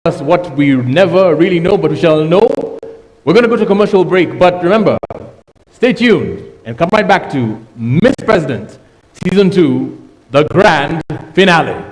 us what we never really know, but we shall know. We're going to go to a commercial break, but remember, stay tuned and come right back to Miss President Season 2, the grand finale.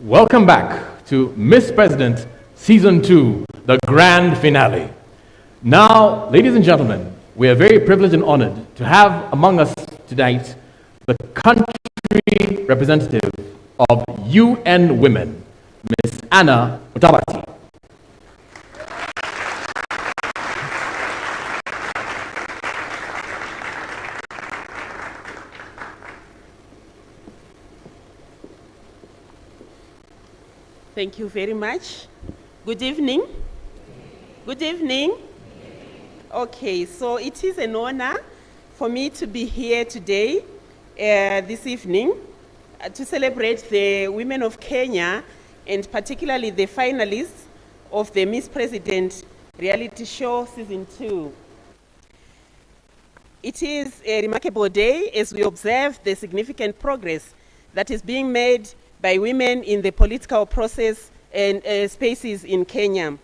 Welcome back to Miss President Season 2, the grand finale. Now, ladies and gentlemen, we are very privileged and honored to have among us tonight the country representative of UN Women, Miss Anna Mutawati. Thank you very much. Good evening. Good evening. Okay, so it is an honor for me to be here today, this evening, to celebrate the women of Kenya, and particularly the finalists of the Miss President reality show Season 2. It is a remarkable day as we observe the significant progress that is being made by women in the political process and spaces in Kenya.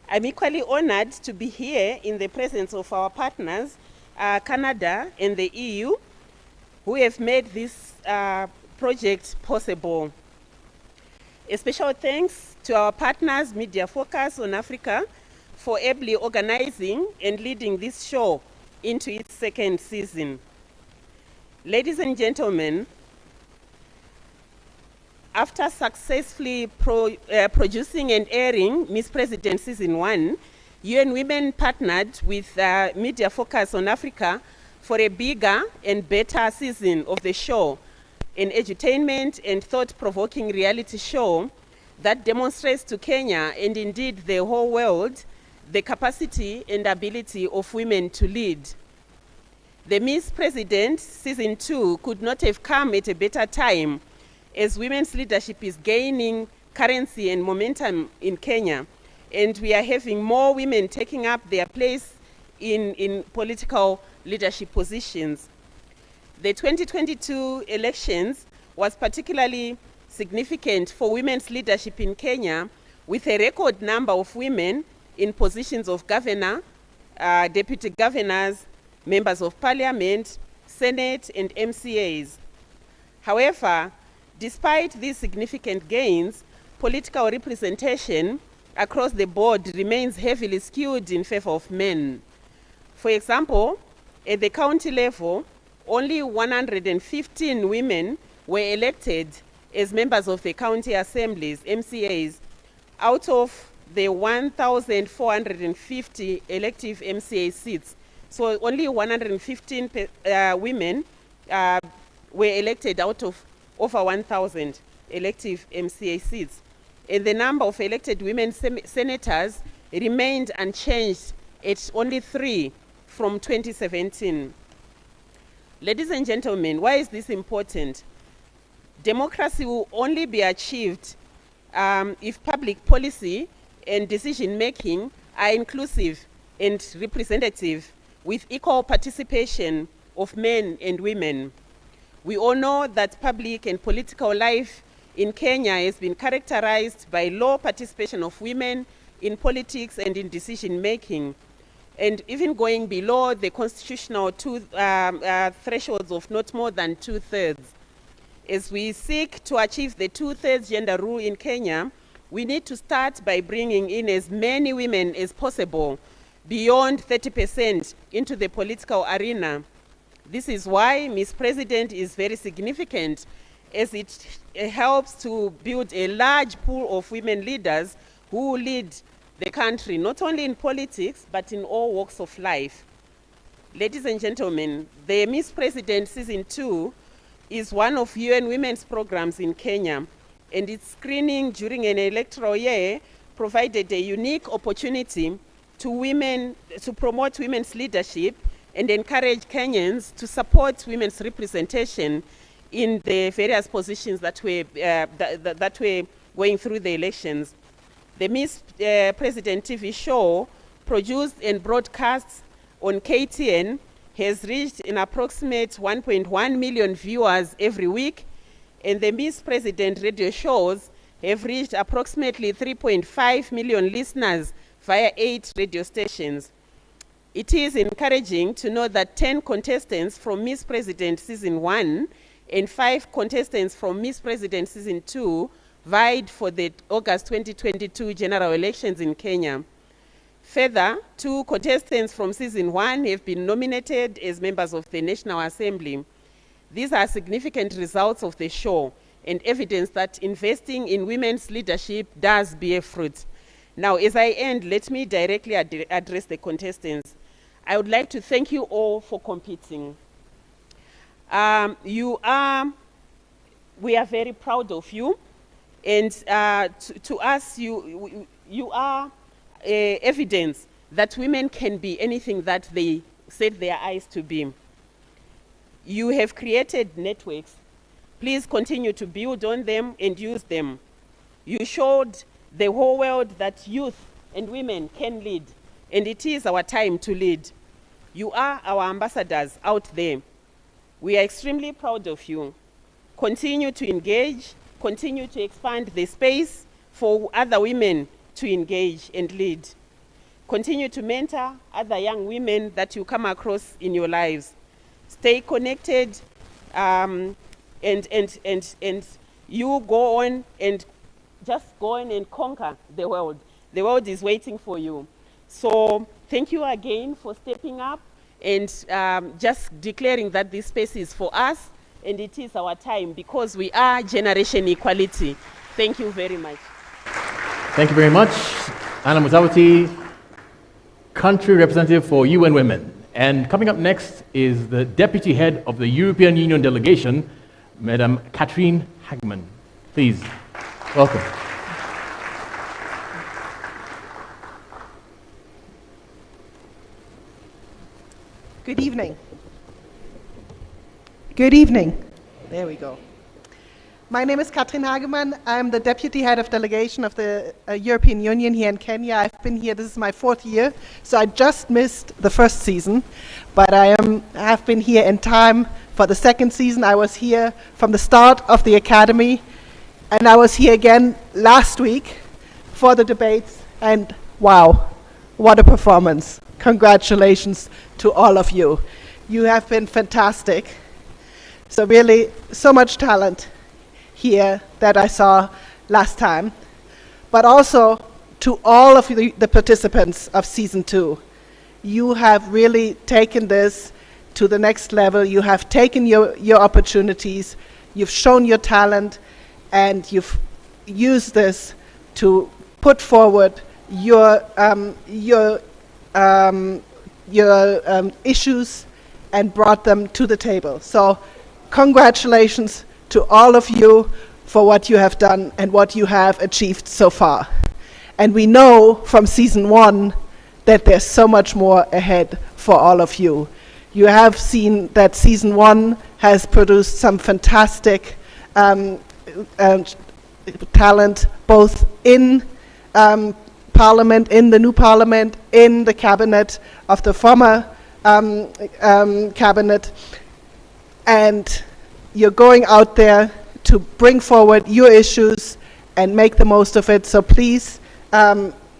I'm equally honored to be here in the presence of our partners, Canada and the EU, who have made this project possible. A special thanks to our partners, Media Focus on Africa, for ably organizing and leading this show into its second season. Ladies and gentlemen, after successfully producing and airing Miss President Season 1, UN Women partnered with Media Focus on Africa for a bigger and better season of the show, an edutainment and thought-provoking reality show that demonstrates to Kenya and indeed the whole world the capacity and ability of women to lead. The Miss President Season 2 could not have come at a better time, as women's leadership is gaining currency and momentum in Kenya, and we are having more women taking up their place in political leadership positions. The 2022 elections was particularly significant for women's leadership in Kenya, with a record number of women in positions of governor, deputy governors, members of parliament, senate, and MCAs. However, despite these significant gains, political representation across the board remains heavily skewed in favor of men. For example, at the county level, only 115 women were elected as members of the county assemblies, MCAs, out of the 1,450 elective MCA seats. So only 115 women were elected out of over 1,000 elective MCA seats. And the number of elected women senators remained unchanged at only 3 from 2017. Ladies and gentlemen, why is this important? Democracy will only be achieved if public policy and decision-making are inclusive and representative, with equal participation of men and women. We all know that public and political life in Kenya has been characterized by low participation of women in politics and in decision-making, and even going below the constitutional thresholds of not more than 2/3. As we seek to achieve the 2/3 gender rule in Kenya, we need to start by bringing in as many women as possible, beyond 30%, into the political arena. This is why Miss President is very significant, as it helps to build a large pool of women leaders who lead the country, not only in politics, but in all walks of life. Ladies and gentlemen, the Miss President Season 2 is one of UN Women's programs in Kenya, and its screening during an electoral year provided a unique opportunity to promote women's leadership and encourage Kenyans to support women's representation in the various positions that were going through the elections. The Miss President TV show, produced and broadcast on KTN, has reached an approximate 1.1 million viewers every week, and the Miss President radio shows have reached approximately 3.5 million listeners via 8 radio stations. It is encouraging to know that 10 contestants from Miss President Season 1 and 5 contestants from Miss President Season 2 vied for the August 2022 general elections in Kenya. Further, 2 contestants from season 1 have been nominated as members of the National Assembly. These are significant results of the show and evidence that investing in women's leadership does bear fruit. Now, as I end, let me directly address the contestants. I would like to thank you all for competing. We are very proud of you, and to us, you are evidence that women can be anything that they set their eyes to be. You have created networks. Please continue to build on them and use them. You showed the whole world that youth and women can lead, and it is our time to lead. You are our ambassadors out there. We are extremely proud of you. Continue to engage, continue to expand the space for other women to engage and lead. Continue to mentor other young women that you come across in your lives. Stay connected, and you go on and just go on and conquer the world. The world is waiting for you. So thank you again for stepping up and just declaring that this space is for us and it is our time, because we are Generation Equality. Thank you very much. Thank you very much, Anna Mutawati, Country Representative for UN Women. And coming up next is the Deputy Head of the European Union Delegation, Madam Catherine Hagman. Please, welcome. Good evening. Good evening. There we go. My name is Katrin Hagemann. I'm the Deputy Head of Delegation of the European Union here in Kenya. I've been here, this is my 4th year, so I just missed the first season, but I have been here in time for the 2nd season. I was here from the start of the Academy, and I was here again last week for the debates, and wow, what a performance. Congratulations to all of you. You have been fantastic. So really, so much talent here that I saw last time, but also to all of the participants of season 2. You have really taken this to the next level. You have taken your opportunities, you've shown your talent, and you've used this to put forward your issues and brought them to the table. So congratulations to all of you for what you have done and what you have achieved so far. And we know from season 1 that there's so much more ahead for all of you. You have seen that season 1 has produced some fantastic talent, both in Parliament, in the new Parliament, in the cabinet of the former cabinet, and you're going out there to bring forward your issues and make the most of it. So please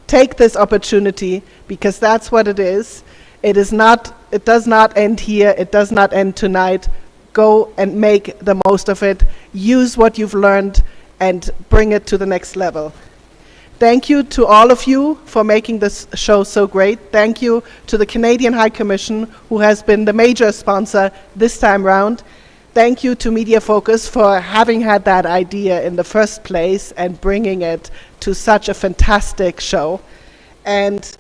take this opportunity, because that's what it is. It does not end here. It does not end tonight. Go and make the most of it. Use what you've learned and bring it to the next level. Thank you to all of you for making this show so great. Thank you to the Canadian High Commission, who has been the major sponsor this time round. Thank you to Media Focus for having had that idea in the first place and bringing it to such a fantastic show. And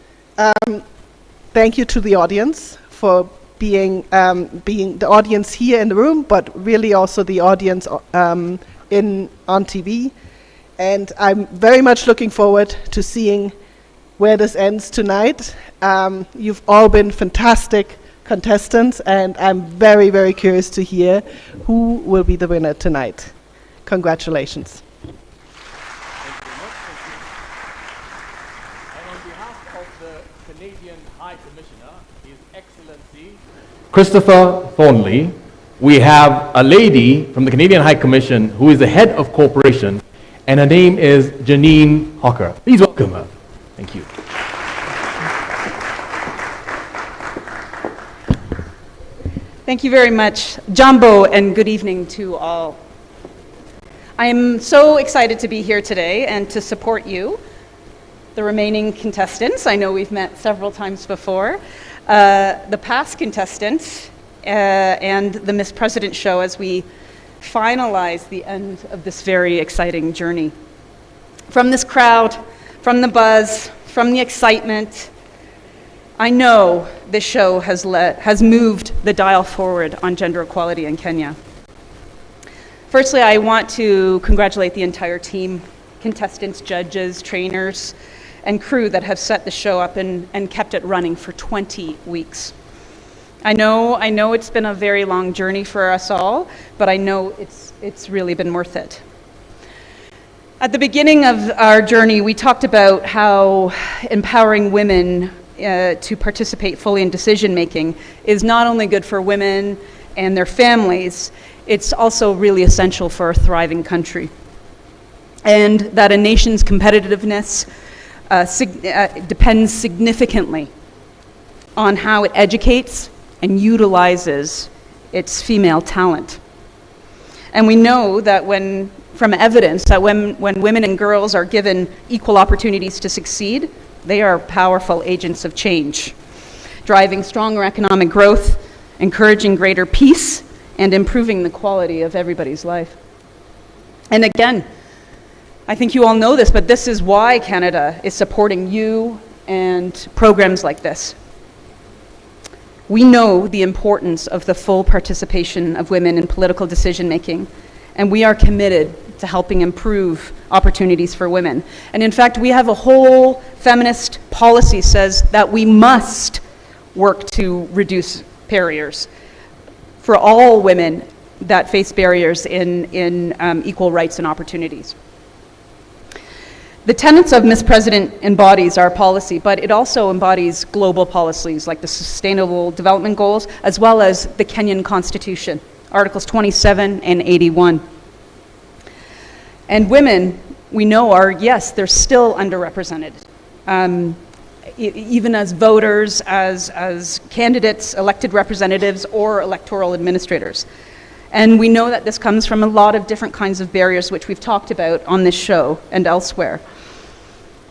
thank you to the audience for being the audience here in the room, but really also the audience on TV. And I'm very much looking forward to seeing where this ends tonight. You've all been fantastic contestants, and I'm very, very curious to hear who will be the winner tonight. Congratulations. Thank you very much. And on behalf of the Canadian High Commissioner, His Excellency Christopher Thornley, we have a lady from the Canadian High Commission who is the head of cooperation, and her name is Janine Hocker. Please welcome her. Thank you. Thank you very much, Jumbo, and good evening to all. I am so excited to be here today and to support you, the remaining contestants. I know we've met several times before, the past contestants, and the Miss President show as we finalize the end of this very exciting journey. From this crowd, from the buzz, from the excitement, I know this show has moved the dial forward on gender equality in Kenya. Firstly, I want to congratulate the entire team, contestants, judges, trainers, and crew that have set the show up and kept it running for 20 weeks. I know it's been a very long journey for us all, but I know it's really been worth it. At the beginning of our journey, we talked about how empowering women to participate fully in decision-making is not only good for women and their families, it's also really essential for a thriving country. And that a nation's competitiveness depends significantly on how it educates and utilizes its female talent. And we know that from evidence that when women and girls are given equal opportunities to succeed, they are powerful agents of change, driving stronger economic growth, encouraging greater peace, and improving the quality of everybody's life. And again, I think you all know this, but this is why Canada is supporting you and programs like this. We know the importance of the full participation of women in political decision-making, and we are committed to helping improve opportunities for women. And in fact, we have a whole feminist policy says that we must work to reduce barriers for all women that face barriers in equal rights and opportunities. The tenets of Miss President embodies our policy, but it also embodies global policies like the Sustainable Development Goals, as well as the Kenyan Constitution, Articles 27 and 81. And women, we know, yes, they're still underrepresented, even as voters, as candidates, elected representatives, or electoral administrators. And we know that this comes from a lot of different kinds of barriers, which we've talked about on this show and elsewhere.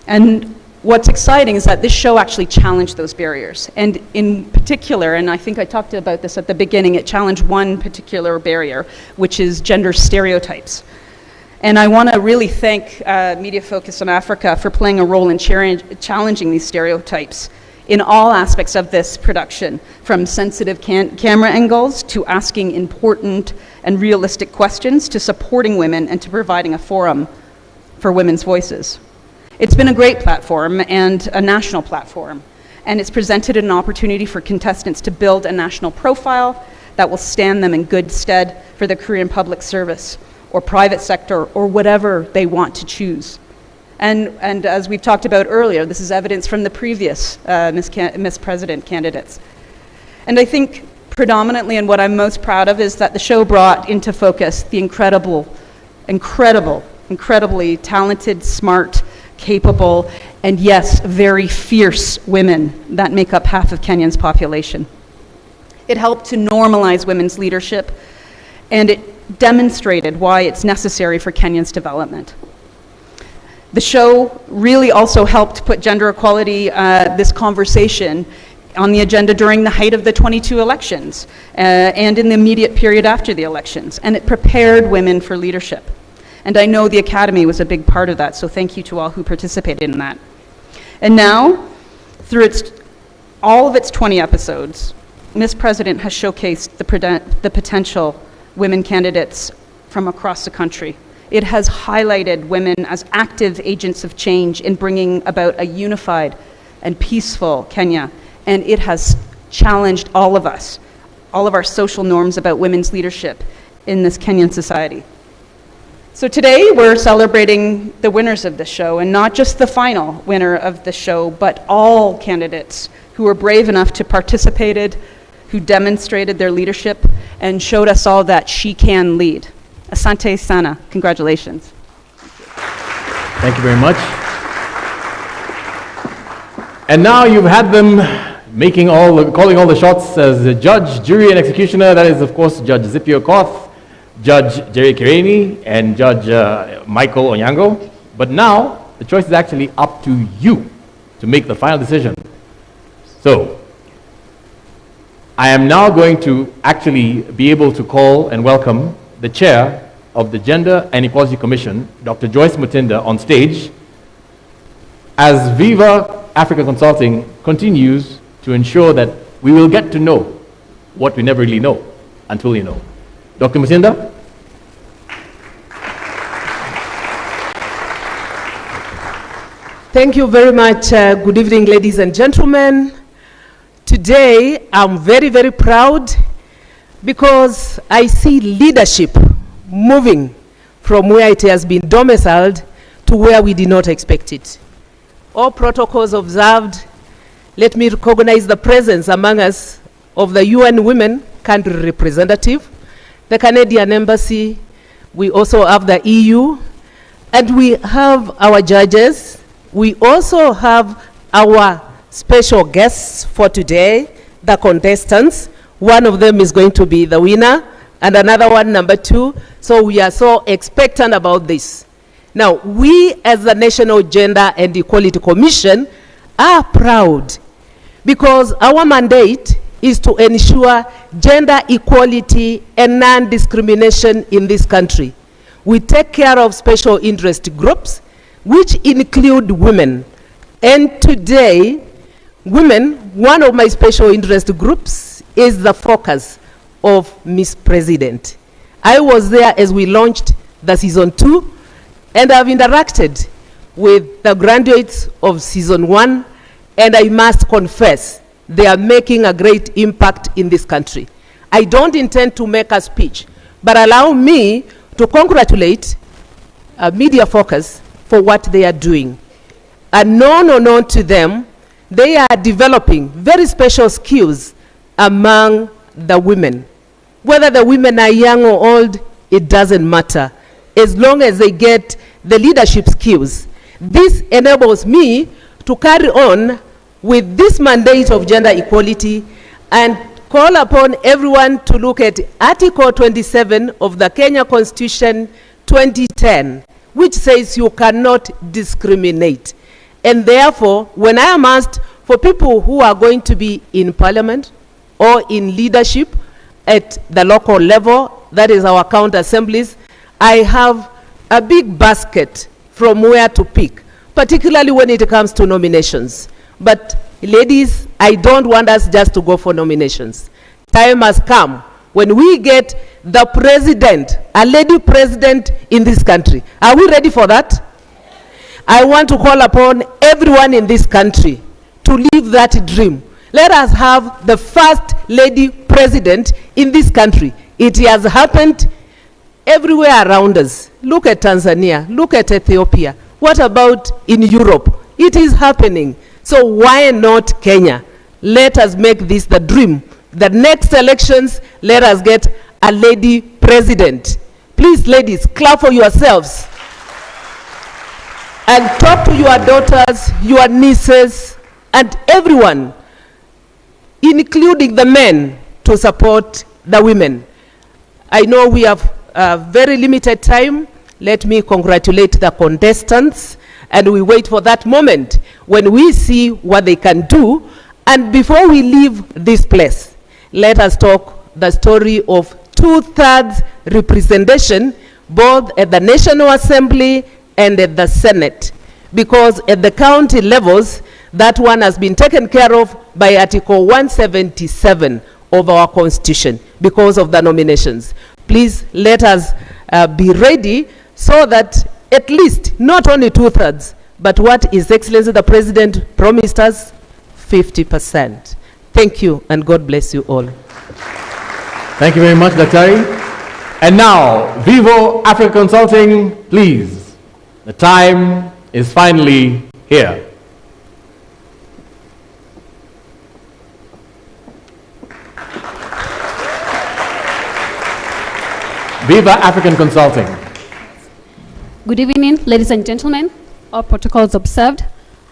And what's exciting is that this show actually challenged those barriers. And in particular, and I think I talked about this at the beginning, it challenged one particular barrier, which is gender stereotypes. And I want to really thank Media Focus on Africa for playing a role in challenging these stereotypes in all aspects of this production, from sensitive camera angles to asking important and realistic questions to supporting women and to providing a forum for women's voices. It's been a great platform and a national platform, and it's presented an opportunity for contestants to build a national profile that will stand them in good stead for their career in public service or private sector, or whatever they want to choose. And as we've talked about earlier, this is evidence from the previous Miss President candidates. And I think predominantly, and what I'm most proud of, is that the show brought into focus the incredibly talented, smart, capable, and yes, very fierce women that make up half of Kenyan's population. It helped to normalize women's leadership, and it demonstrated why it's necessary for Kenya's development. The show really also helped put gender equality, this conversation, on the agenda during the height of the 22 elections and in the immediate period after the elections, and it prepared women for leadership. And I know the Academy was a big part of that, so thank you to all who participated in that. And now, through all of its 20 episodes, Miss President has showcased the potential women candidates from across the country. It has highlighted women as active agents of change in bringing about a unified and peaceful Kenya, and it has challenged all of us, all of our social norms about women's leadership in this Kenyan society. So today we're celebrating the winners of the show, and not just the final winner of the show, but all candidates who were brave enough to participate, who demonstrated their leadership and showed us all that she can lead. Asante sana. Congratulations. Thank you very much. And now you've had them calling all the shots as the judge, jury, and executioner. That is, of course, Judge Zipio Koth, Judge Jerry Kireni and Judge Michael Onyango. But now, the choice is actually up to you to make the final decision. So, I am now going to actually be able to call and welcome the chair of the Gender and Equality Commission, Dr. Joyce Mutinda, on stage as Viva Africa Consulting continues to ensure that we will get to know what we never really know until you know. Dr. Mutinda? Thank you very much. Good evening, ladies and gentlemen. Today, I'm very, very proud because I see leadership moving from where it has been domiciled to where we did not expect it. All protocols observed. Let me recognize the presence among us of the UN Women Country Representative, the Canadian Embassy. We also have the EU, and we have our judges. We also have our special guests for today, the contestants. One of them is going to be the winner, and another one, number 2. So we are so expectant about this. Now, we as the National Gender and Equality Commission are proud because our mandate is to ensure gender equality and non-discrimination in this country. We take care of special interest groups, which include women. And today, women, one of my special interest groups, is the focus of Miss President. I was there as we launched the season 2, and I've interacted with the graduates of season 1, and I must confess, they are making a great impact in this country. I don't intend to make a speech, but allow me to congratulate Media Focus for what they are doing. And known to them, they are developing very special skills among the women. Whether the women are young or old, it doesn't matter, as long as they get the leadership skills. This enables me to carry on with this mandate of gender equality and call upon everyone to look at Article 27 of the Kenya Constitution 2010, which says you cannot discriminate. And therefore, when I am asked for people who are going to be in parliament or in leadership at the local level, that is our county assemblies, I have a big basket from where to pick, particularly when it comes to nominations. But ladies, I don't want us just to go for nominations. Time has come when we get the president, a lady president in this country. Are we ready for that? I want to call upon everyone in this country to live that dream. Let us have the first lady president in this country. It has happened everywhere around us. Look at Tanzania, look at Ethiopia. What about in Europe? It is happening. So why not Kenya? Let us make this the dream. The next elections, let us get a lady president. Please, ladies, clap for yourselves. And talk to your daughters, your nieces, and everyone, including the men, to support the women. I know we have very limited time. Let me congratulate the contestants, and we wait for that moment when we see what they can do. And before we leave this place, let us talk the story of 2/3 representation, both at the National Assembly and at the Senate. Because at the county levels, that one has been taken care of by Article 177 of our Constitution because of the nominations. Please let us be ready so that at least not only 2/3, but what His Excellency the President promised us, 50%. Thank you, and God bless you all. Thank you very much, Daktari. And now, Vivo Africa Consulting, please. The time is finally here. Viva African Consulting. Good evening, ladies and gentlemen. All protocols observed.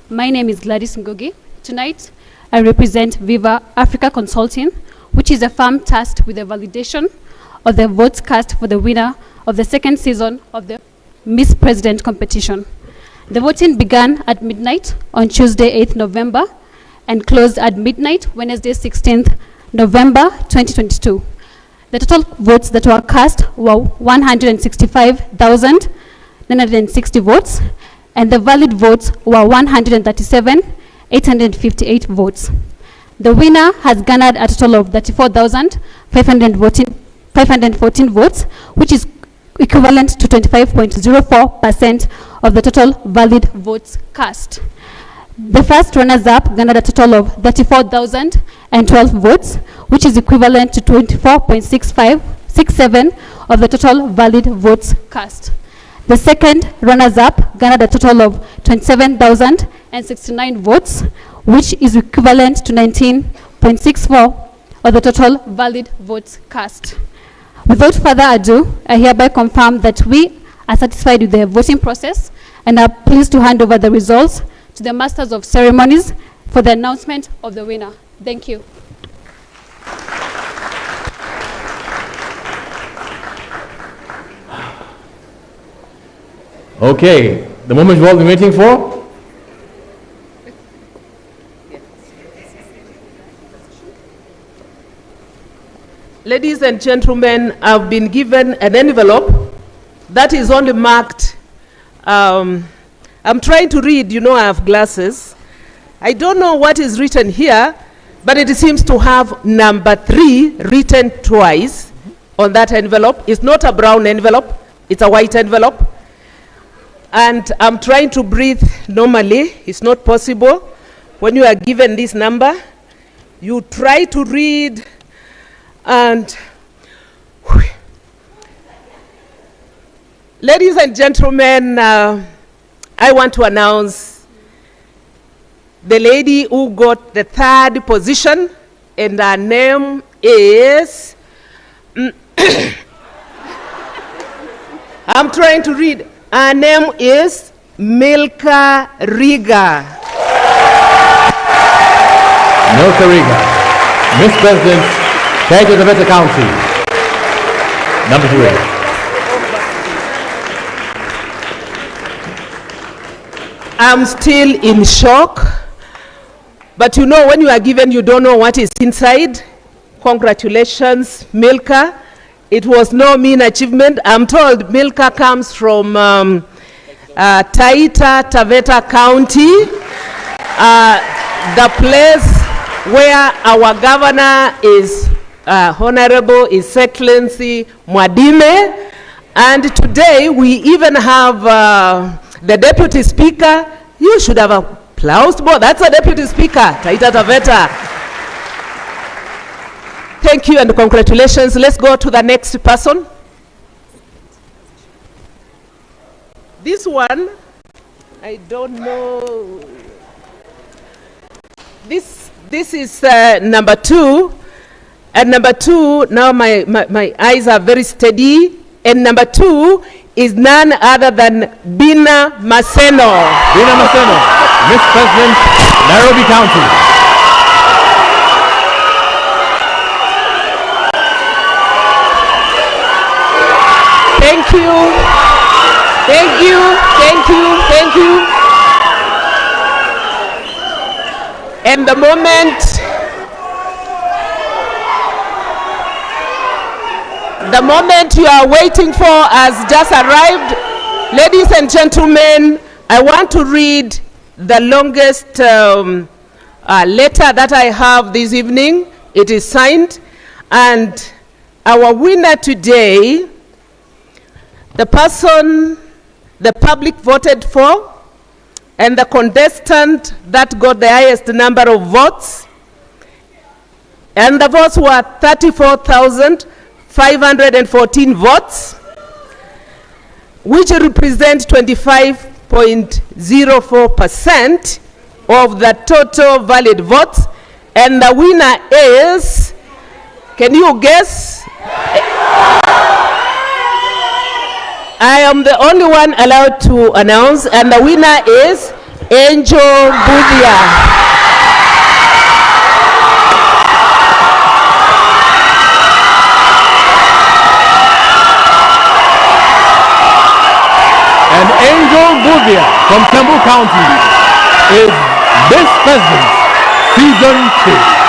My name is Gladys Ngugi. Tonight, I represent Viva Africa Consulting, which is a firm tasked with the validation of the votes cast for the winner of the second season of the Miss President competition. The voting began at midnight on Tuesday, 8th November, and closed at midnight Wednesday, 16th November 2022. The total votes that were cast were 165,960 votes, and the valid votes were 137,858 votes. The winner has garnered a total of 34,514 votes, which is equivalent to 25.04% of the total valid votes cast. The first runners-up garnered a total of 34,012 votes, which is equivalent to 24.67% of the total valid votes cast. The second runners-up garnered a total of 27,069 votes, which is equivalent to 19.64% of the total valid votes cast. Without further ado, I hereby confirm that we are satisfied with the voting process and are pleased to hand over the results to the Masters of Ceremonies for the announcement of the winner. Thank you. Okay, the moment you've all been waiting for. Ladies and gentlemen, I've been given an envelope that is only marked. I'm trying to read, you know I have glasses. I don't know what is written here, but it seems to have number 3 written twice on that envelope. It's not a brown envelope, it's a white envelope. And I'm trying to breathe normally. It's not possible. When you are given this number, you try to read and ladies and gentlemen, I want to announce the lady who got the 3rd position, and her name is I'm trying to read. Her name is Milka Riga. Milka Riga, Miss President, Taita Taveta County, number 3. I'm still in shock, but you know when you are given, you don't know what is inside. Congratulations, Milka. It was no mean achievement. I'm told Milka comes from Taita Taveta County, the place where our governor is Honorable His Excellency Mwadime, and today we even have the Deputy Speaker. You should have applauded more. That's a Deputy Speaker, Taita Taveta. Thank you and congratulations. Let's go to the next person. This one, I don't know. This is number 2. And number 2, now my eyes are very steady. And number 2 is none other than Bina Maseno. Bina Maseno, Miss President, Nairobi County. Thank you. Thank you. Thank you. Thank you. And the moment you are waiting for has just arrived. Ladies and gentlemen, I want to read the longest letter that I have this evening. It is signed, and our winner today, the person the public voted for, and the contestant that got the highest number of votes, and the votes were 34,514 votes, which represent 25.04% of the total valid votes. And the winner is, can you guess? I am the only one allowed to announce, and the winner is Angel Budia. from Kiambu County is Miss President Season 2.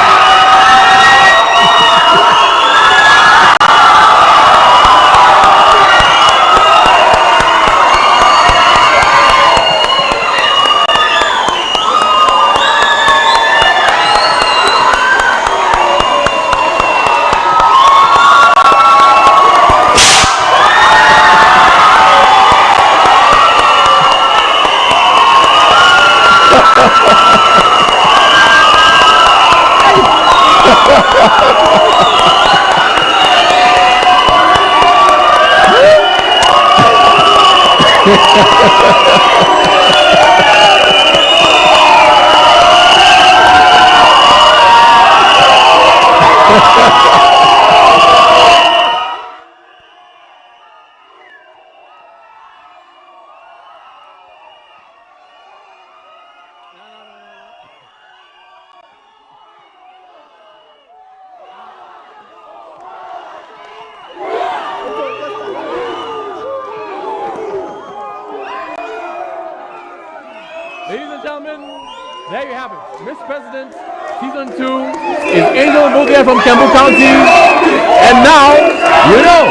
Ladies and gentlemen, there you have it. Miss President Season 2 is Angel Mbugia from Kiambu County. And now, you know.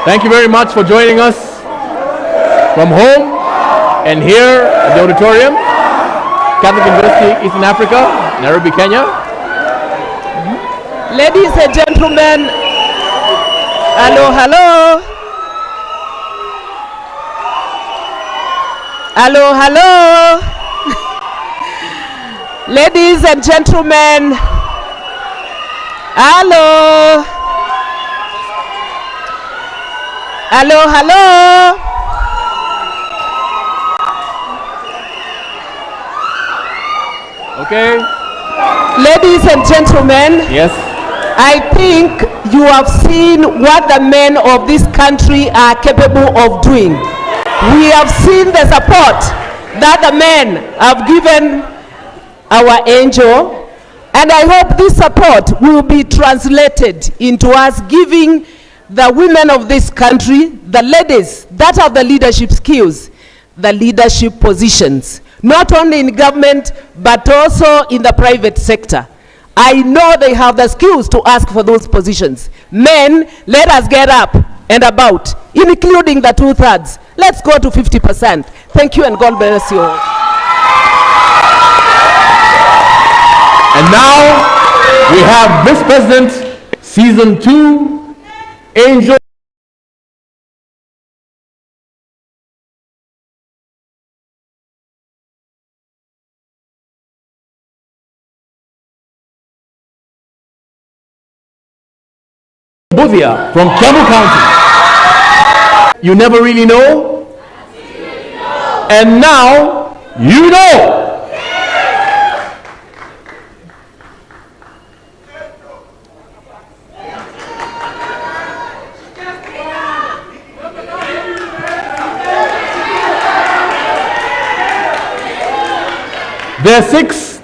Thank you very much for joining us from home and here at the auditorium, Catholic University, Eastern Africa, Nairobi, Kenya. Ladies and gentlemen, hello, hello. Hello, hello. Ladies and gentlemen, hello. Hello, hello. Okay. Ladies and gentlemen, Yes. I think you have seen what the men of this country are capable of doing. We have seen the support that the men have given our angel, and I hope this support will be translated into us giving the women of this country, the ladies that have the leadership skills, the leadership positions, not only in government, but also in the private sector. I know they have the skills to ask for those positions. Men, let us get up and about, including the 2/3. Let's go to 50%. Thank you and God bless you all. And now we have Miss President Season 2, Angel Mbugia from Kiambu County. You never really know? And now you know.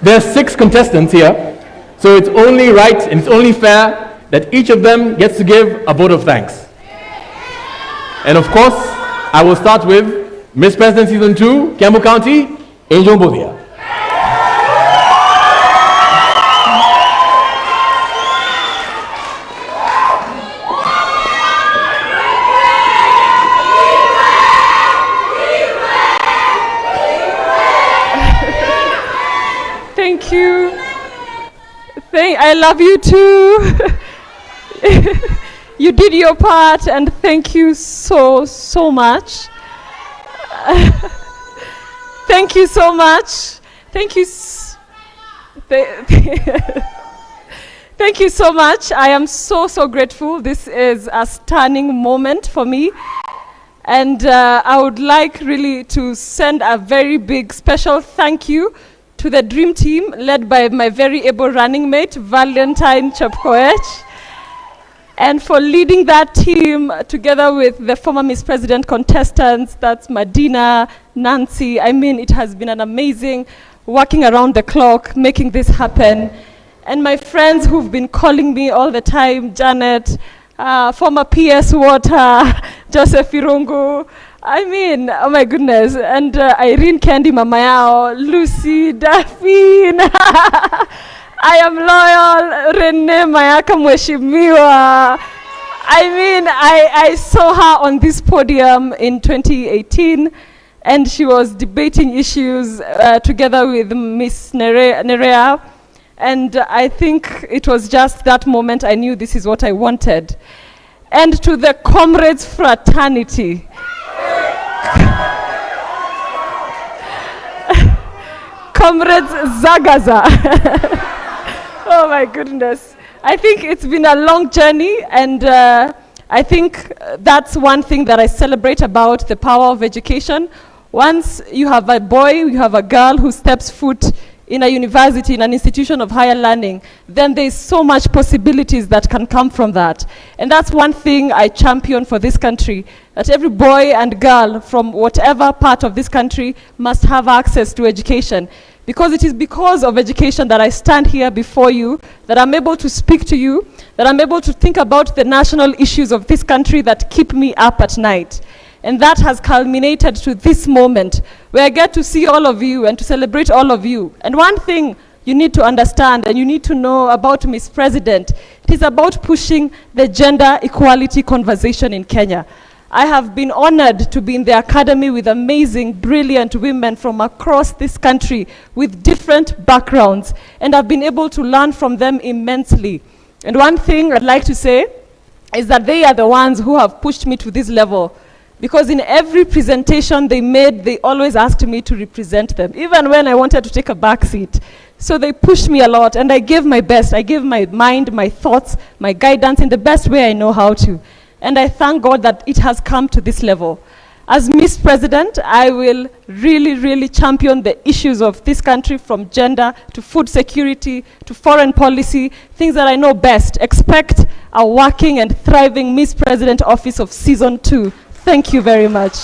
There are six contestants here, so it's only right and it's only fair that each of them gets to give a vote of thanks. And of course, I will start with Miss President Season 2, Kiambu County, Angel Mbugia. Thank you. I love you too. You did your part, and thank you so much. Thank you so much. Thank you. Thank you so much. I am so grateful. This is a stunning moment for me. And I would like really to send a very big special thank you to the dream team led by my very able running mate, Valentine Chepkoech, and for leading that team together with the former Miss President contestants, that's Madina, Nancy. I mean, it has been an amazing working around the clock, making this happen. And my friends who've been calling me all the time, Janet, former PS Water, Joseph Irungu. I mean, oh my goodness. And Irene Candy Mamayao, Lucy, Daphne. I am loyal, Rene Mayaka Mweshimiwa. I mean, I saw her on this podium in 2018, and she was debating issues together with Miss Nerea. And I think it was just that moment I knew this is what I wanted. And to the comrades fraternity. Comrades Zagaza. Oh my goodness. I think it's been a long journey, and I think that's one thing that I celebrate about the power of education. Once you have a boy, you have a girl who steps foot in a university, in an institution of higher learning, then there's so much possibilities that can come from that. And that's one thing I champion for this country, that every boy and girl from whatever part of this country must have access to education. Because it is because of education that I stand here before you, that I'm able to speak to you, that I'm able to think about the national issues of this country that keep me up at night. And that has culminated to this moment where I get to see all of you and to celebrate all of you. And one thing you need to understand and you need to know about Miss President, it is about pushing the gender equality conversation in Kenya. I have been honored to be in the academy with amazing, brilliant women from across this country with different backgrounds, and I've been able to learn from them immensely. And one thing I'd like to say is that they are the ones who have pushed me to this level. Because in every presentation they made, they always asked me to represent them, even when I wanted to take a back seat. So they pushed me a lot, and I gave my best. I gave my mind, my thoughts, my guidance in the best way I know how to. And I thank God that it has come to this level. As Miss President, I will really champion the issues of this country, from gender to food security to foreign policy, things that I know best. Expect a working and thriving Miss President office of Season 2. Thank you very much.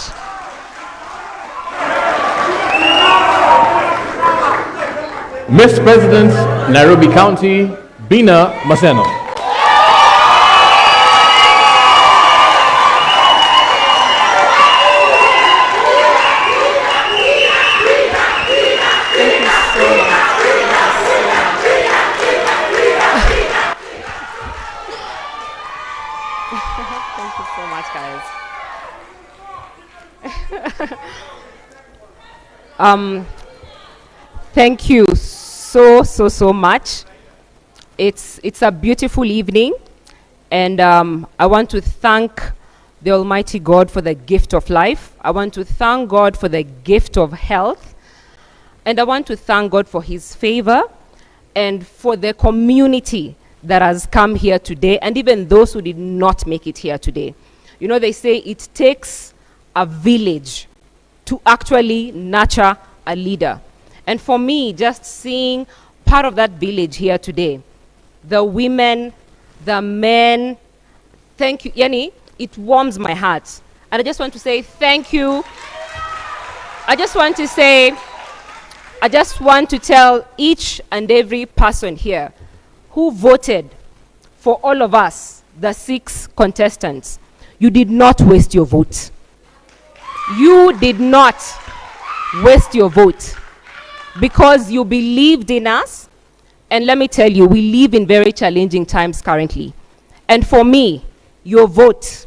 Miss President, Nairobi County, Bina Maseno. Thank you so much, guys. Thank you so much. It's a beautiful evening, and I want to thank the Almighty God for the gift of life. I want to thank God for the gift of health, and I want to thank God for his favor and for the community that has come here today, and even those who did not make it here today. You know, they say it takes a village to actually nurture a leader. And for me, just seeing part of that village here today, the women, the men, thank you. Yani, it warms my heart. And I just want to say thank you. I just want to tell each and every person here who voted for all of us, the 6 contestants. You did not waste your vote. You did not waste your vote because you believed in us. And let me tell you, we live in very challenging times currently. And for me, your vote,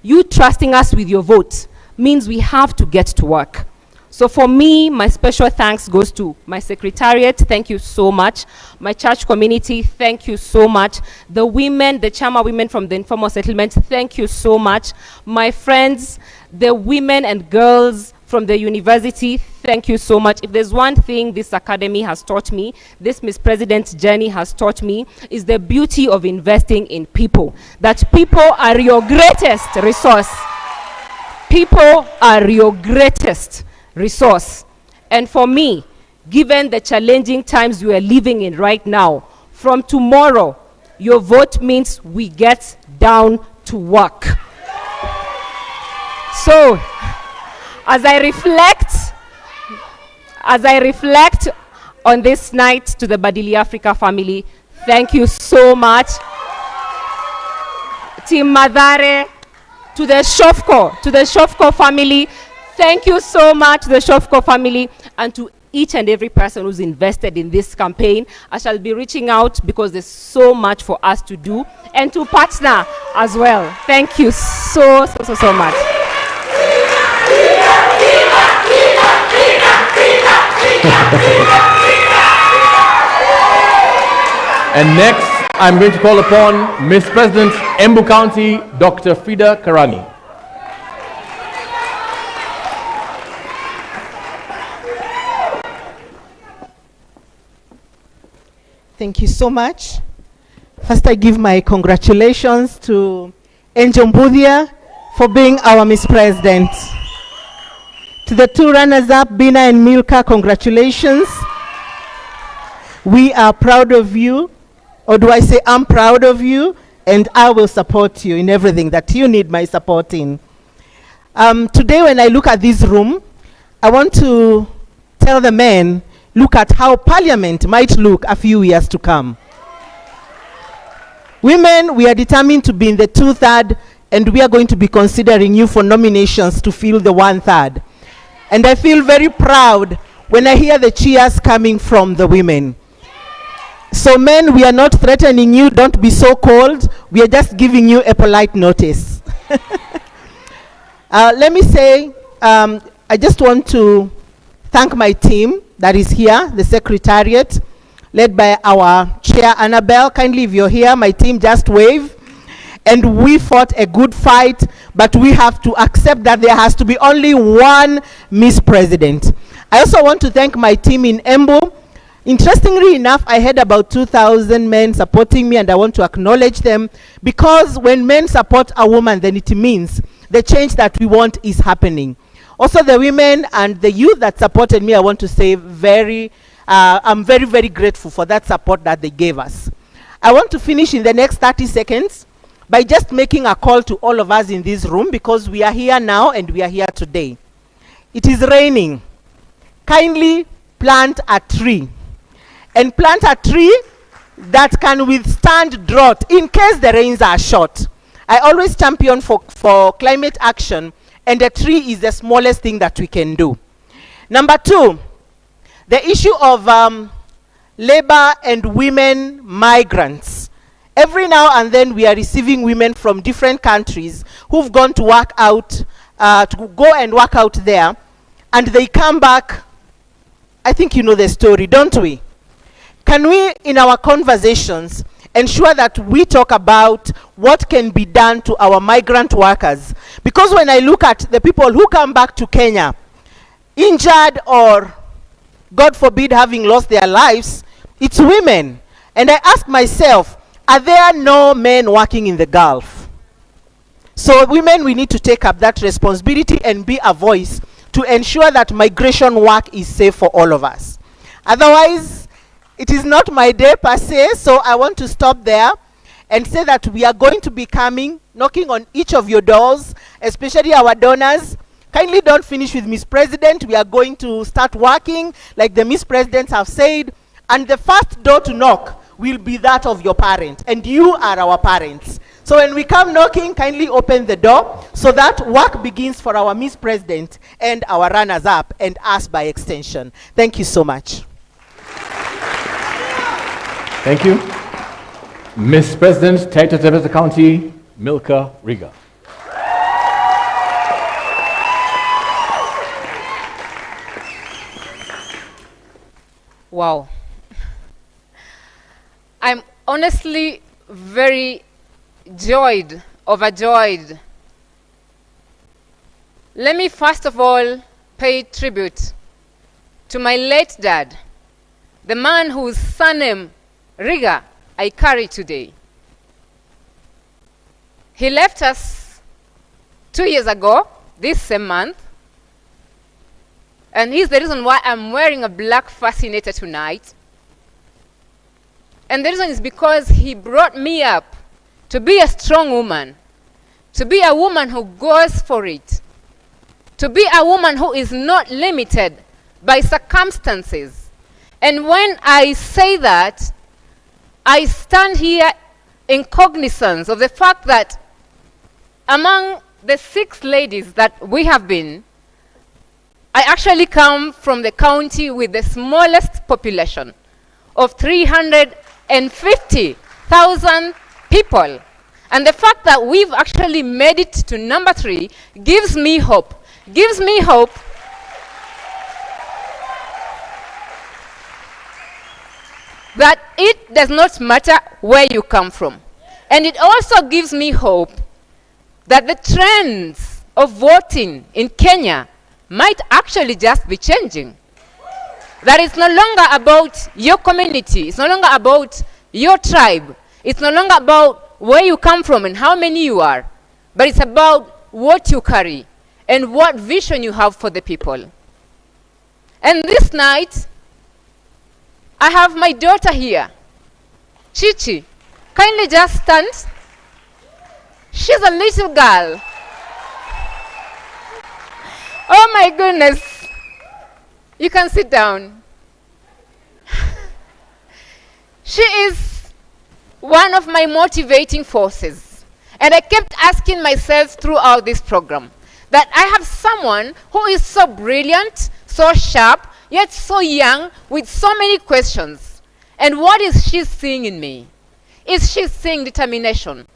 you trusting us with your vote, means we have to get to work. So for me, my special thanks goes to my secretariat, thank you so much. My church community, thank you so much. The women, the Chama women from the informal settlement, thank you so much. My friends, the women and girls from the university, thank you so much. If there's one thing this academy has taught me, this Miss President's journey has taught me, is the beauty of investing in people. That people are your greatest resource. People are your greatest resource. And for me, given the challenging times we are living in right now, from tomorrow, your vote means we get down to work. So, as I reflect on this night to the Badili Africa family, thank you so much. Team Madare, to the Shofco family, thank you so much, the Shofco family, and to each and every person who's invested in this campaign. I shall be reaching out because there's so much for us to do, and to partner as well. Thank you so much. And next, I'm going to call upon Miss President, Embu County, Dr. Frida Karani. Thank you so much. First, I give my congratulations to Angel Mbudia for being our Miss President. To the two runners-up, Bina and Milka, congratulations. We are proud of you, or do I say I'm proud of you, and I will support you in everything that you need my support in. Today, when I look at this room, I want to tell the men, look at how Parliament might look a few years to come. Women, we are determined to be in the 2/3, and we are going to be considering you for nominations to fill the 1/3. And I feel very proud when I hear the cheers coming from the women. So men, we are not threatening you, don't be so cold. We are just giving you a polite notice. Let me say, I just want to thank my team that is here, the Secretariat, led by our Chair, Annabelle. Kindly, if you're here, my team, just wave. And we fought a good fight, but we have to accept that there has to be only one Miss President. I also want to thank my team in Embu. Interestingly enough, I had about 2,000 men supporting me, and I want to acknowledge them, because when men support a woman, then it means the change that we want is happening. Also, the women and the youth that supported me, I want to say I'm very, very grateful for that support that they gave us. I want to finish in the next 30 seconds by just making a call to all of us in this room, because we are here now and we are here today. It is raining. Kindly plant a tree. And plant a tree that can withstand drought in case the rains are short. I always champion for climate action, and a tree is the smallest thing that we can do. Number 2, the issue of labor and women migrants. Every now and then we are receiving women from different countries who've gone to work out, to go and work out there, and they come back. I think you know the story, don't we? Can we, in our conversations, ensure that we talk about what can be done to our migrant workers? Because when I look at the people who come back to Kenya, injured or, God forbid, having lost their lives, it's women. And I ask myself, are there no men working in the Gulf? So women, we need to take up that responsibility and be a voice to ensure that migration work is safe for all of us. Otherwise, it is not my day per se, so I want to stop there and say that we are going to be coming, knocking on each of your doors, especially our donors. Kindly don't finish with Miss President. We are going to start working, like the Miss Presidents have said, and the first door to knock will be that of your parent, and you are our parents. So when we come knocking, kindly open the door so that work begins for our Miss President and our runners-up, and us by extension. Thank you so much. Thank you. Miss President, Taita Taveta County, Milka Riga. Wow. I'm honestly very overjoyed. Let me first of all pay tribute to my late dad, the man whose surname, Riga, I carry today. He left us 2 years ago, this same month, and he's the reason why I'm wearing a black fascinator tonight. And the reason is because he brought me up to be a strong woman, to be a woman who goes for it, to be a woman who is not limited by circumstances. And when I say that, I stand here in cognizance of the fact that among the 6 ladies that we have been, I actually come from the county with the smallest population of 350,000 people. And the fact that we've actually made it to number 3 gives me hope. Gives me hope that it does not matter where you come from. And it also gives me hope that the trends of voting in Kenya might actually just be changing. That it's no longer about your community, it's no longer about your tribe, it's no longer about where you come from and how many you are, but it's about what you carry and what vision you have for the people. And this night, I have my daughter here, Chichi. Kindly just stand. She's a little girl. Oh my goodness. You can sit down. She is one of my motivating forces. And I kept asking myself throughout this program that I have someone who is so brilliant, so sharp, yet so young, with so many questions. And what is she seeing in me? Is she seeing determination?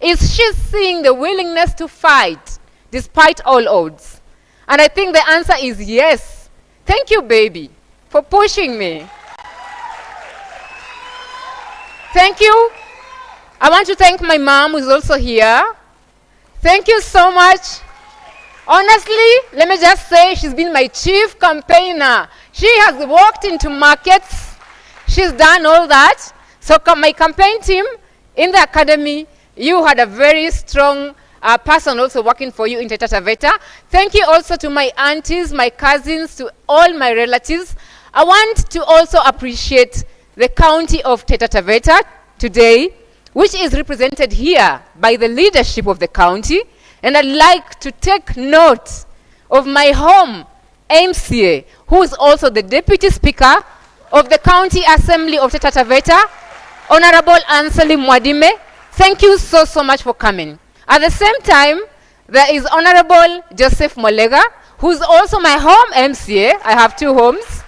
Is she seeing the willingness to fight despite all odds? And I think the answer is yes. Thank you, baby, for pushing me. Thank you. I want to thank my mom, who's also here. Thank you so much. Honestly, let me just say she's been my chief campaigner. She has walked into markets. She's done all that. So my campaign team in the academy, you had a very strong person also working for you in Taita Taveta. Thank you also to my aunties, my cousins, to all my relatives. I want to also appreciate the county of Taita Taveta today, which is represented here by the leadership of the county. And I'd like to take note of my home MCA, who is also the Deputy Speaker of the County Assembly of Taita Taveta, Honorable Anseli Mwadime. Thank you so, so much for coming. At the same time, there is Honorable Joseph Molega, who's also my home MCA. I have 2 homes.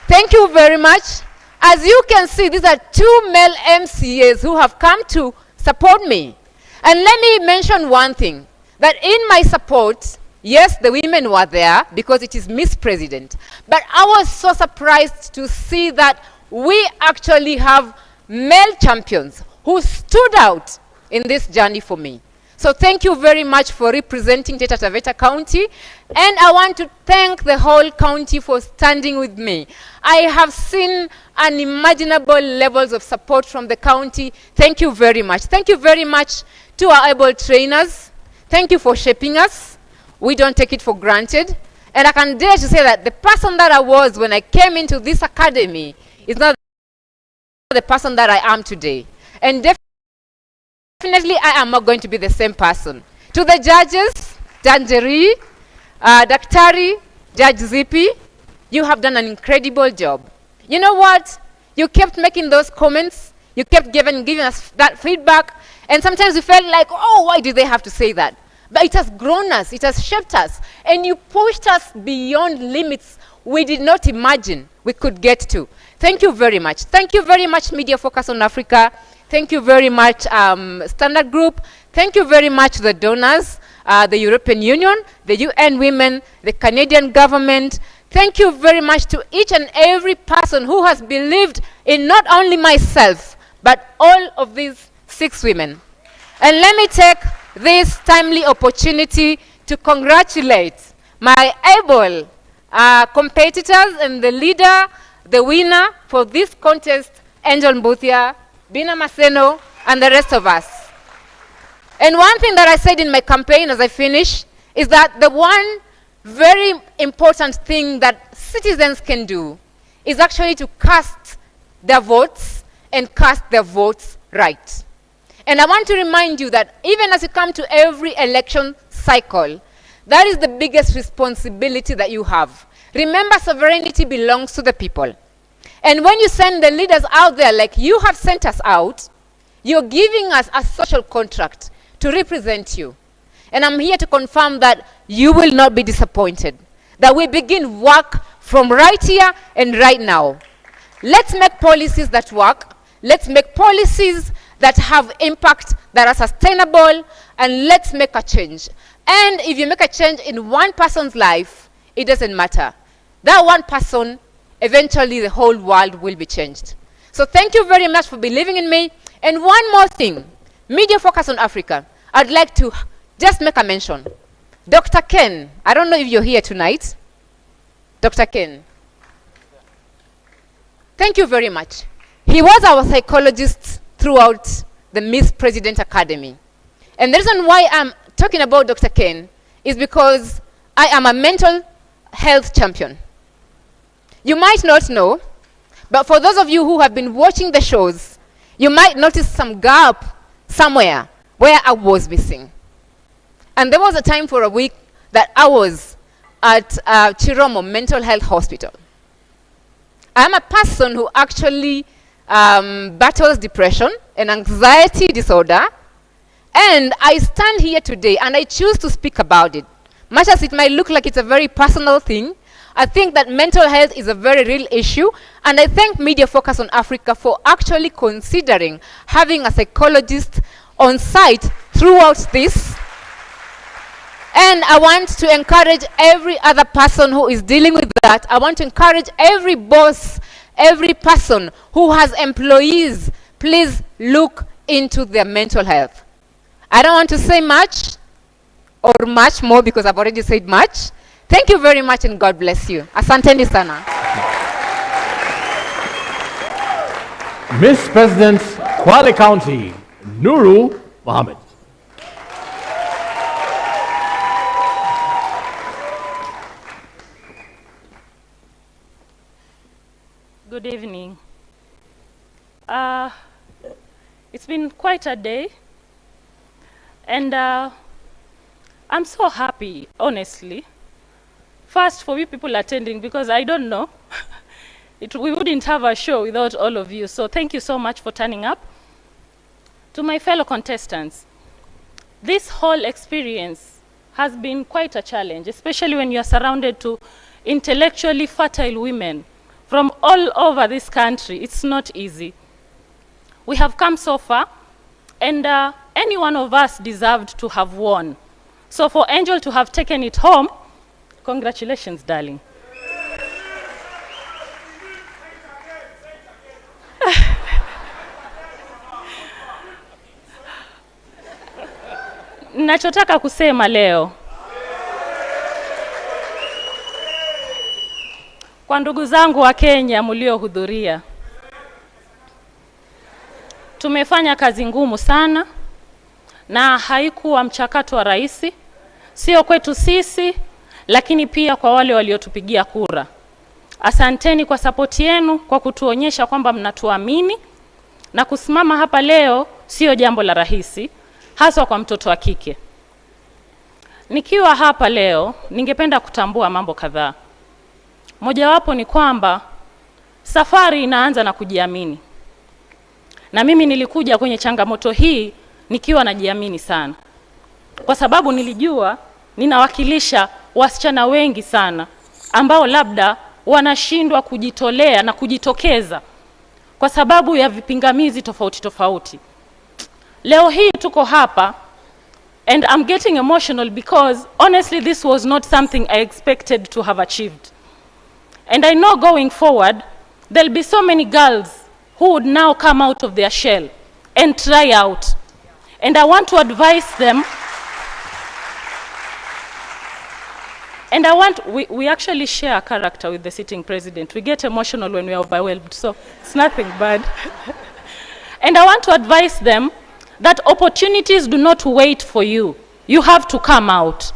Thank you very much. As you can see, these are 2 male MCAs who have come to support me. And let me mention one thing, that in my support, yes, the women were there because it is Miss President. But I was so surprised to see that we actually have male champions who stood out in this journey for me. So thank you very much for representing Taita Taveta County. And I want to thank the whole county for standing with me. I have seen unimaginable levels of support from the county. Thank you very much. Thank you very much to our able trainers. Thank you for shaping us. We don't take it for granted. And I can dare to say that the person that I was when I came into this academy is not the person that I am today. And definitely I am not going to be the same person. To the judges, Danjeri, Daktari, Judge Zippy, you have done an incredible job. You know what? You kept making those comments. You kept giving us that feedback. And sometimes we felt like, oh, why did they have to say that? But it has grown us. It has shaped us. And you pushed us beyond limits we did not imagine we could get to. Thank you very much. Thank you very much, Media Focus on Africa. Thank you very much, Standard Group. Thank you very much, the donors, the European Union, the UN Women, the Canadian government. Thank you very much to each and every person who has believed in not only myself, but all of these 6 women. And let me take this timely opportunity to congratulate my able competitors and the leader, the winner for this contest, Angel Mbuthia, Bina Maseno, and the rest of us. And one thing that I said in my campaign as I finish is that the one very important thing that citizens can do is actually to cast their votes and cast their votes right. And I want to remind you that even as you come to every election cycle, that is the biggest responsibility that you have. Remember, sovereignty belongs to the people. And when you send the leaders out there like you have sent us out, you're giving us a social contract to represent you. And I'm here to confirm that you will not be disappointed, that we begin work from right here and right now. Let's make policies that work. Let's make policies that have impact, that are sustainable, and let's make a change. And if you make a change in one person's life, it doesn't matter. That one person, eventually the whole world will be changed. So thank you very much for believing in me. And one more thing, Media Focus on Africa. I'd like to just make a mention. Dr. Ken, I don't know if you're here tonight. Dr. Ken. Thank you very much. He was our psychologist throughout the Miss President Academy. And the reason why I'm talking about Dr. Ken is because I am a mental health champion. You might not know, but for those of you who have been watching the shows, you might notice some gap somewhere where I was missing. And there was a time for a week that I was at Chiromo Mental Health Hospital. I'm a person who actually battles depression and anxiety disorder, and I stand here today and I choose to speak about it. Much as it might look like it's a very personal thing, I think that mental health is a very real issue, and I thank Media Focus on Africa for actually considering having a psychologist on site throughout this. And I want to encourage every other person who is dealing with that. I want to encourage every boss, every person who has employees, please look into their mental health. I don't want to say much or much more because I've already said much. Thank you very much and God bless you. Asanteni sana. Miss President, Kwale County, Nuru Mohammed. Good evening. It's been quite a day, and I'm so happy, honestly. First, for you people attending, because I don't know, we wouldn't have a show without all of you, so thank you so much for turning up. To my fellow contestants, this whole experience has been quite a challenge, especially when you're surrounded to intellectually fertile women from all over this country. It's not easy. We have come so far, and any one of us deserved to have won. So for Angel to have taken it home, congratulations, darling. Nachotaka kusema leo, kwa ndugu zangu wa Kenya mliohudhuria, tumefanya kazi ngumu sana na haikuwa mchakato wa rahisi, sio kwetu sisi, lakini pia kwa wale waliotupigia kura. Asanteni kwa support yenu, kwa kutuonyesha kwamba mnatuamini, na kusimama hapa leo sio jambo la rahisi, hasa kwa mtoto wa kike. Nikiwa hapa leo, ningependa kutambua mambo kadhaa. Mojawapo ni kwamba safari inaanza na kujiamini. Na mimi nilikuja kwenye changamoto hii nikiwa najiamini sana. Kwa sababu nilijua ninawakilisha wasichana wengi sana ambao labda wanashindwa kujitolea na kujitokeza kwa sababu ya vipingamizi tofauti tofauti. Leo hii tuko hapa, and I'm getting emotional because honestly this was not something I expected to have achieved. And I know going forward, there'll be so many girls who would now come out of their shell and try out. And I want to advise them. And we actually share a character with the sitting president. We get emotional when we are overwhelmed, so it's nothing bad. And I want to advise them that opportunities do not wait for you. You have to come out.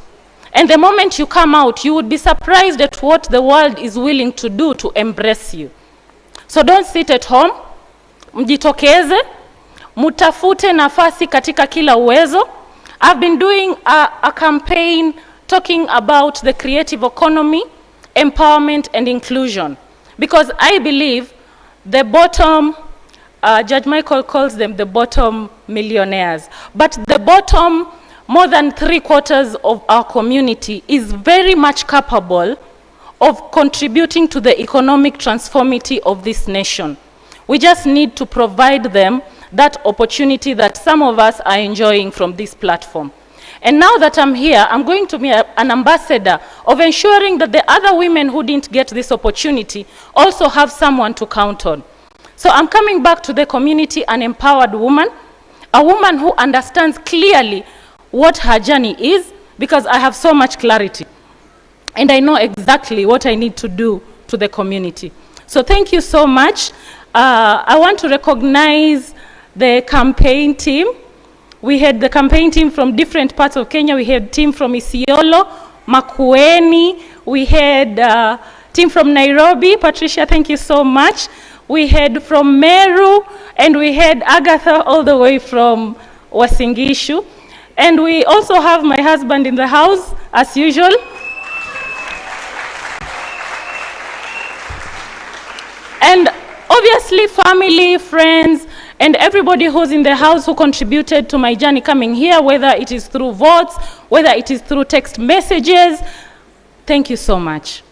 And the moment you come out, you would be surprised at what the world is willing to do to embrace you. So don't sit at home. Mjitokeze. Mutafute nafasi katika kila uwezo. I've been doing a campaign talking about the creative economy, empowerment, and inclusion. Because I believe the bottom, Judge Michael calls them the bottom millionaires, but the bottom, more than 3/4 of our community is very much capable of contributing to the economic transformity of this nation. We just need to provide them that opportunity that some of us are enjoying from this platform. And now that I'm here, I'm going to be an ambassador of ensuring that the other women who didn't get this opportunity also have someone to count on. So I'm coming back to the community an empowered woman, a woman who understands clearly what her journey is, because I have so much clarity. And I know exactly what I need to do to the community. So thank you so much. I want to recognize the campaign team. We had the campaign team from different parts of Kenya. We had team from Isiolo, Makueni. We had team from Nairobi. Patricia, thank you so much. We had from Meru, and we had Agatha all the way from Wasingishu. And we also have my husband in the house, as usual. And obviously family, friends, and everybody who's in the house who contributed to my journey coming here, whether it is through votes, whether it is through text messages. Thank you so much.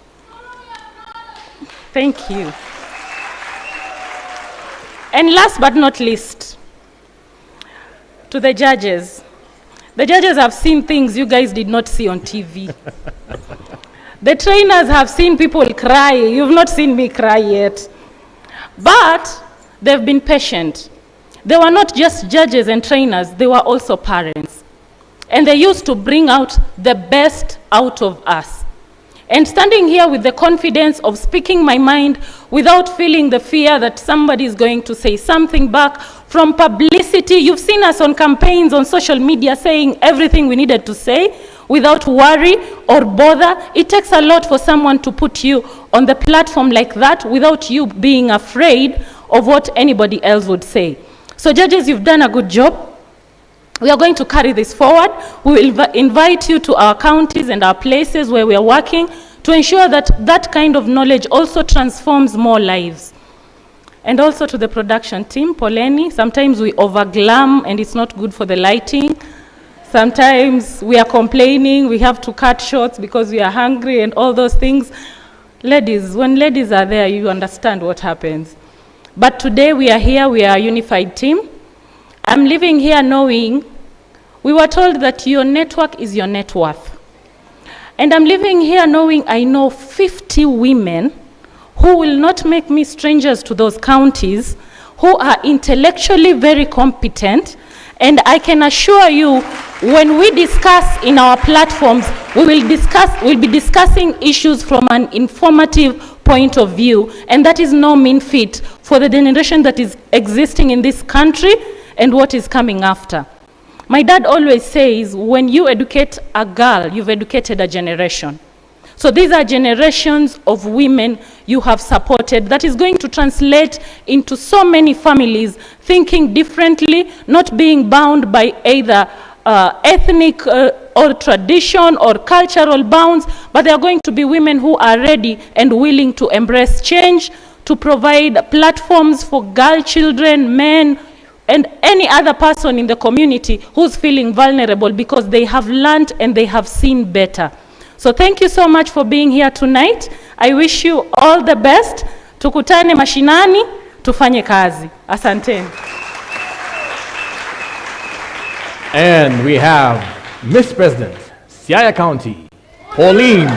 Thank you. And last but not least, to the judges. The judges have seen things you guys did not see on TV. The trainers have seen people cry. You've not seen me cry yet. But they've been patient. They were not just judges and trainers, they were also parents. And they used to bring out the best out of us. And standing here with the confidence of speaking my mind without feeling the fear that somebody is going to say something back from publicity. You've seen us on campaigns on social media saying everything we needed to say without worry or bother. It takes a lot for someone to put you on the platform like that without you being afraid of what anybody else would say. So judges, you've done a good job. We are going to carry this forward. We will invite you to our counties and our places where we are working to ensure that that kind of knowledge also transforms more lives. And also to the production team, Poleni, sometimes we overglam and it's not good for the lighting. Sometimes we are complaining, we have to cut shorts because we are hungry and all those things. Ladies, when ladies are there, you understand what happens. But today we are here, we are a unified team. I'm living here knowing, we were told that your network is your net worth. And I'm living here knowing I know 50 women who will not make me strangers to those counties, who are intellectually very competent. And I can assure you, when we discuss in our platforms, we'll be discussing issues from an informative point of view, and that is no mean feat for the generation that is existing in this country and what is coming after. My dad always says, when you educate a girl, you've educated a generation. So these are generations of women you have supported that is going to translate into so many families thinking differently, not being bound by either ethnic or tradition or cultural bounds, but they are going to be women who are ready and willing to embrace change, to provide platforms for girl children, men, and any other person in the community who's feeling vulnerable because they have learned and they have seen better. So thank you so much for being here tonight. I wish you all the best. Tukutane mashinani, tufanye kazi. Asanteni. And we have Miss President, Siaya County, Pauline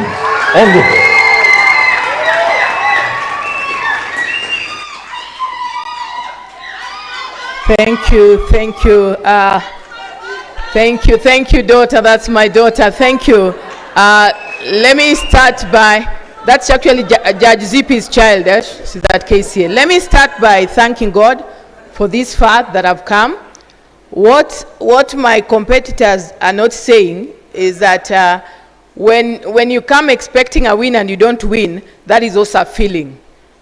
Onguko. Thank you, thank you. Thank you, daughter. That's my daughter. Thank you. Let me start by, that's actually Judge Zippy's child. She's that case here. Let me start by thanking God for this far that I've come. What my competitors are not saying is that when you come expecting a win and you don't win, that is also a feeling.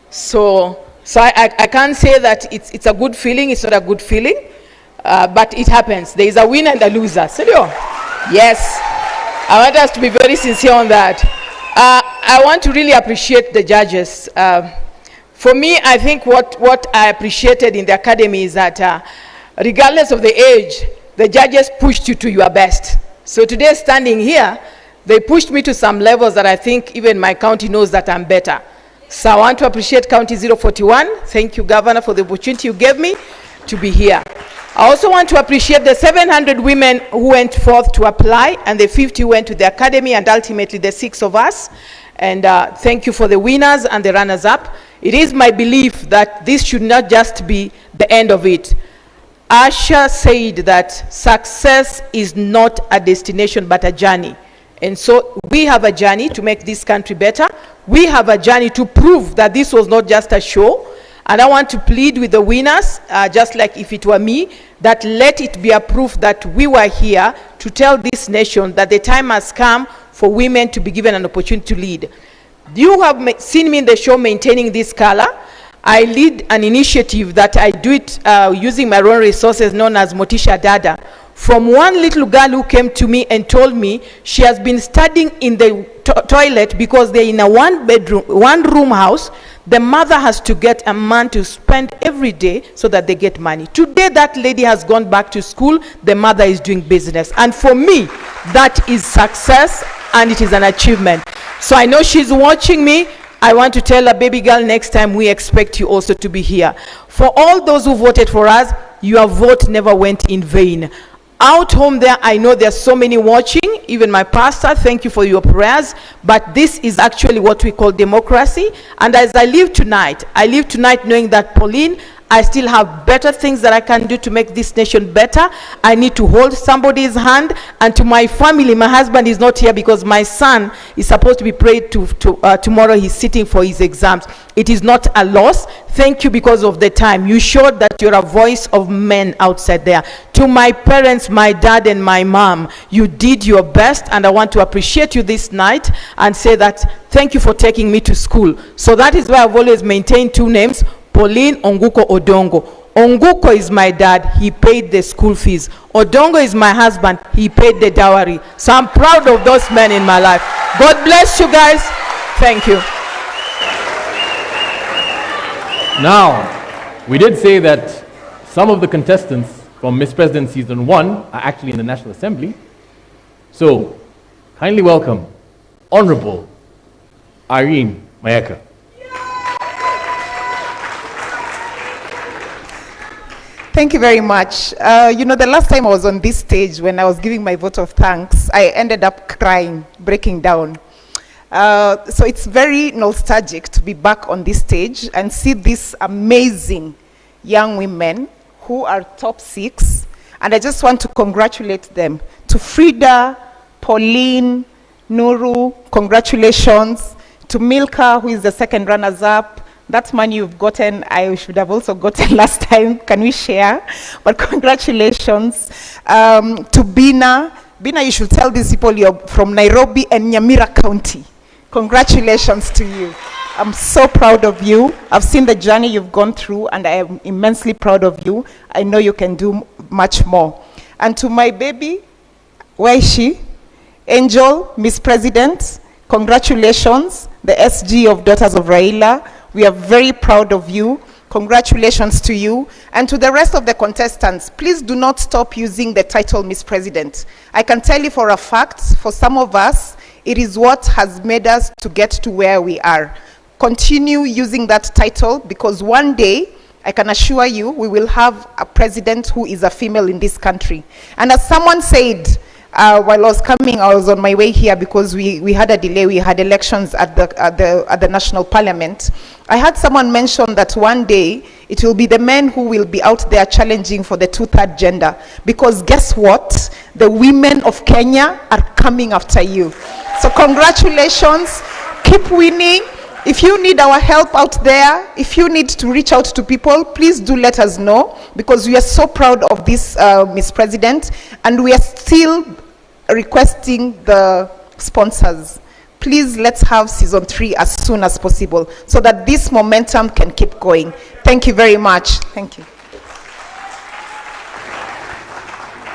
So I can't say that it's a good feeling. It's not a good feeling, but it happens. There is a winner and a loser. Seriously? Yes. I want us to be very sincere on that. I want to really appreciate the judges. For me, I think what I appreciated in the academy is that regardless of the age, the judges pushed you to your best. So today, standing here, they pushed me to some levels that I think even my county knows that I'm better. So I want to appreciate County 041. Thank you, Governor, for the opportunity you gave me to be here. I also want to appreciate the 700 women who went forth to apply, and the 50 who went to the academy, and ultimately the 6 of us. And thank you for the winners and the runners-up. It is my belief that this should not just be the end of it. Asha said that success is not a destination but a journey. And so we have a journey to make this country better. We have a journey to prove that this was not just a show. And I want to plead with the winners, just like if it were me, that let it be a proof that we were here to tell this nation that the time has come for women to be given an opportunity to lead. You have seen me in the show maintaining this color. I lead an initiative that I do it using my own resources known as Motisha Dada. From one little girl who came to me and told me she has been studying in the toilet because they're in a one room house. The mother has to get a man to spend every day so that they get money. Today that lady has gone back to school. The mother is doing business. And for me, that is success and it is an achievement. So I know she's watching me. I want to tell her, baby girl, next time we expect you also to be here. For all those who voted for us, your vote never went in vain. Out home there, I know there's so many watching, even my pastor, thank you for your prayers, but this is actually what we call democracy. And as I live tonight knowing that, Pauline, I still have better things that I can do to make this nation better. I need to hold somebody's hand. And to my family, my husband is not here because my son is supposed to be prayed to tomorrow. He's sitting for his exams. It is not a loss. Thank you because of the time. You showed that you're a voice of men outside there. To my parents, my dad and my mom, you did your best, and I want to appreciate you this night and say that thank you for taking me to school. So that is why I've always maintained 2 names, Pauline Onguko Odongo. Onguko is my dad, he paid the school fees. Odongo is my husband, he paid the dowry. So I'm proud of those men in my life. God bless you guys. Thank you. Now, we did say that some of the contestants from Miss President Season 1 are actually in the National Assembly. So, kindly welcome Honorable Irene Mayeka. Thank you very much. You know, the last time I was on this stage when I was giving my vote of thanks, I ended up crying, breaking down. So it's very nostalgic to be back on this stage and see these amazing young women who are top 6. And I just want to congratulate them. To Frida, Pauline, Nuru, congratulations. To Milka, who is the second runners-up. That money you've gotten, I should have also gotten last time. Can we share? But congratulations. To Bina. Bina, you should tell these people you're from Nairobi and Nyamira County. Congratulations to you. I'm so proud of you. I've seen the journey you've gone through, and I am immensely proud of you. I know you can do much more. And to my baby, where is she? Angel, Miss President, congratulations. The SG of Daughters of Raila. We are very proud of you. Congratulations to you. And to the rest of the contestants, please do not stop using the title Miss President. I can tell you for a fact, for some of us, it is what has made us to get to where we are. Continue using that title, because one day, I can assure you, we will have a president who is a female in this country. And as someone said, while I was coming, I was on my way here because we had a delay. We had elections at the National Parliament. I had someone mention that one day It will be the men who will be out there challenging for the 2/3 gender. Because guess what? The women of Kenya are coming after you. So congratulations, keep winning. If you need our help out there, if you need to reach out to people, please do let us know, because we are so proud of this Miss President, and we are still requesting the sponsors. Please, let's have season 3 as soon as possible so that this momentum can keep going. Thank you very much. Thank you.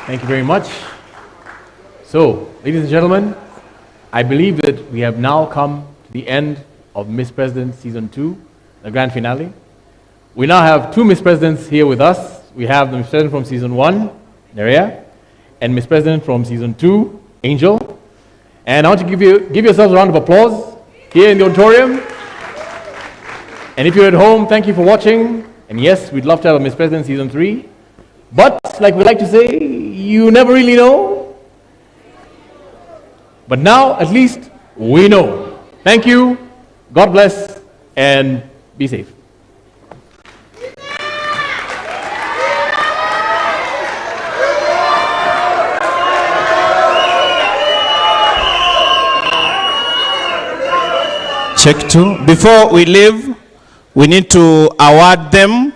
Thank you very much. So, ladies and gentlemen, I believe that we have now come to the end of Miss President Season 2, the grand finale. We now have 2 Miss Presidents here with us. We have the Miss President from Season 1, Nerea, and Miss President from Season 2, Angel. And I want to give yourselves a round of applause here in the auditorium. And if you're at home, thank you for watching. And yes, we'd love to have a Miss President Season 3. But, like we like to say, you never really know. But now, at least, we know. Thank you, God bless, and be safe. Check 2. Before we leave, we need to award them